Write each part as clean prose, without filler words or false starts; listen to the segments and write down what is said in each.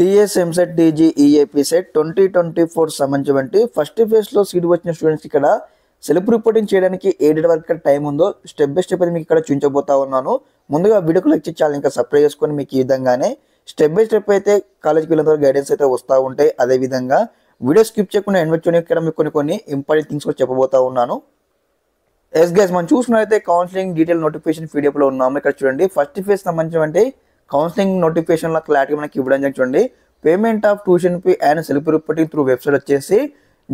TS EAMCET TG EAP set 2024 సంబంధించి first ఫేజ్లో seat వచ్చిన స్టూడెంట్స్కి ఇక్కడ సెల్ఫ్ రిపోర్టింగ్ చేయడానికి ఏ డేట్ వరకు ఇక్కడ టైం ఉందో స్టెప్ బై స్టెప్ అయితే మీకు ఇక్కడ చూపించబోతా ఉన్నాను. ముందుగా వీడియోకి లైక్ చేసి ఛానల్ ఇంకా సబ్స్క్రైబ్ చేసుకొని మీకు ఈ విధంగానే స్టెప్ బై స్టెప్ అయితే కాలేజ్కి వెళ్ళిన తర్వాత గైడెన్స్ అయితే వస్తూ ఉంటాయి. అదేవిధంగా వీడియో స్కిప్ చేయకుండా ఎండ్ వచ్చి ఇక్కడ మీకు కొన్ని ఇంపార్టెంట్ థింగ్స్ కూడా చెప్పబోతా ఉన్నాను. ఎస్ గైస్, మనం చూసినట్లయితే కౌన్సిలింగ్ డీటెయిల్ నోటిఫికేషన్ పీడిఎఫ్లో ఉన్నాము. ఇక్కడ చూడండి ఫస్ట్ ఫేజ్ సంబంధించి కౌన్సిలింగ్ నోటిఫికేషన్లో క్లారిటీ మనకి ఇవ్వడం జరిగింది. చూడండి payment of tuition fee and self reporting through website వచ్చేసి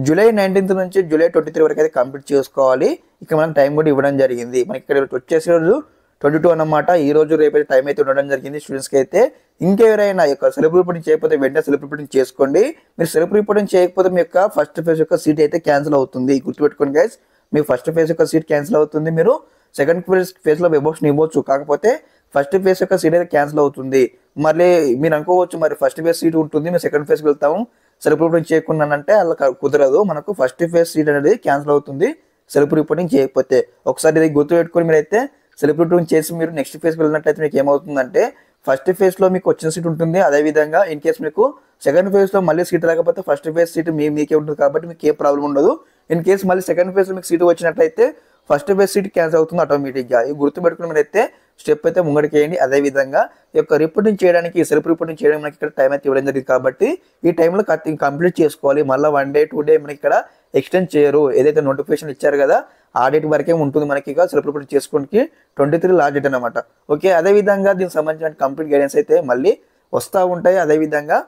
జూలై 19 నుంచి జూలై 23 వరకు అయితే కంప్లీట్ చేసుకోవాలి. ఇక్కడ మనకు టైం కూడా ఇవ్వడం జరిగింది. మనకి ఇక్కడ వచ్చేసి రోజు 22 అన్నమాట. ఈ రోజు రేపు టైం అయితే ఉండడం జరిగింది స్టూడెంట్స్కి అయితే. ఇంకెవరైనా యొక్క సెల్ఫ్ రిపోర్టింగ్ చేయకపోతే వెంటనే సెల్ఫ్ రిపోర్టింగ్ చేసుకోండి. మీరు సెల్ఫ్ రిపోర్టింగ్ చేయకపోతే మీ యొక్క ఫస్ట్ ఫేజ్ యొక్క సీట్ అయితే క్యాన్సిల్ అవుతుంది. గుర్తుపెట్టుకోండి గైస్, మీ ఫస్ట్ ఫేజ్ యొక్క సీట్ క్యాన్సిల్ అవుతుంది. మీరు సెకండ్ ఫేజ్లో వెబోషన్ ఇవ్వచ్చు, కాకపోతే ఫస్ట్ ఫేజ్ యొక్క సీట్ అయితే క్యాన్సిల్ అవుతుంది. మళ్ళీ మీరు అనుకోవచ్చు మరి ఫస్ట్ ఫేజ్ సీట్ ఉంటుంది, మేము సెకండ్ ఫేజ్కి వెళ్తాము సెల్ఫ్ రిపోర్టింగ్ చేయకుండా అంటే అలా కుదరదు. మనకు ఫస్ట్ ఫేజ్ సీట్ అనేది క్యాన్సిల్ అవుతుంది సెల్ఫ్ రిపోర్టింగ్ చేయకపోతే. ఒకసారి ఇది గుర్తుపెట్టుకొని మీరైతే సెల్ఫ్ రిపోర్టింగ్ చేసి మీరు నెక్స్ట్ ఫేజ్కి వెళ్ళినట్లయితే మీకు ఏమవుతుందంటే ఫస్ట్ ఫేజ్లో మీకు వచ్చిన సీట్ ఉంటుంది. అదేవిధంగా ఇన్ కేసు మీకు సెకండ్ ఫేజ్లో మళ్ళీ సీట్ రాకపోతే ఫస్ట్ ఫేజ్ సీట్ మీకే ఉంటుంది కాబట్టి మీకు ఏ ప్రాబ్లం ఉండదు. ఇన్ కేసు మళ్ళీ సెకండ్ ఫేజ్లో మీకు సీట్ వచ్చినట్లయితే ఫస్ట్ ఫేజ్ సీట్ క్యాన్సిల్ అవుతుంది ఆటోమేటిక్గా. ఇది గుర్తుపెట్టుకుని మీరైతే స్టెప్ అయితే ముంగడికి వేయండి. అదేవిధంగా ఈ యొక్క రిపోర్టింగ్ చేయడానికి సెల్ఫ్ రిపోర్టింగ్ చేయడానికి మనకి ఇక్కడ టైం అయితే ఇవ్వడం జరిగింది కాబట్టి ఈ టైంలో కంప్లీట్ చేసుకోవాలి. మళ్ళీ 1 డే 2 డే మనకి ఇక్కడ ఎక్స్టెండ్ చేయరు. ఏదైతే నోటిఫికేషన్ ఇచ్చారు కదా ఆ డేట్ వరకే ఉంటుంది మనకి ఇక సెల్ఫ్ రిపోర్టింగ్ చేసుకోవడానికి 23 లాస్ట్ డేట్ అనమాట. ఓకే, అదేవిధంగా దీనికి సంబంధించిన కంప్లీట్ గైడెన్స్ అయితే మళ్ళీ వస్తూ ఉంటాయి. అదేవిధంగా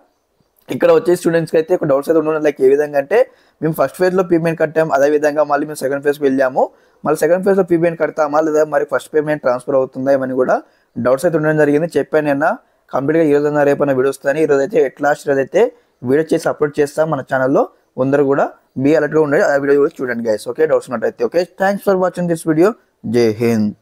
ఇక్కడ వచ్చే స్టూడెంట్స్కి అయితే ఒక డౌట్స్ అయితే ఉండడం లైక్ ఏ విధంగా అంటే మేము ఫస్ట్ ఫేజ్లో పేమెంట్ కట్టాం, అదేవిధంగా మళ్ళీ మేము సెకండ్ ఫేజ్కి వెళ్ళాము, మళ్ళీ సెకండ్ ఫేజ్లో పేమెంట్ కడతామా లేదా మరి ఫస్ట్ పేమెంట్ ట్రాన్స్ఫర్ అవుతుందా ఇవన్నీ కూడా డౌట్స్ అయితే ఉండడం జరిగింది. చెప్పాను నేను కంప్లీట్గా ఈ రోజు రేపు వీడియో వస్తాను. ఈరోజు అయితే ఈరోజు అయితే వీడియో చేసి అప్లోడ్ చేస్తాం మన ఛానల్లో. అందరూ కూడా బీ అలర్ట్గా ఉండండి, ఆ వీడియో కూడా చూడండి గైస్. ఓకే, డౌట్స్ ఉన్నట్టయితే. Okay, thanks for watching this video. జై హింద్.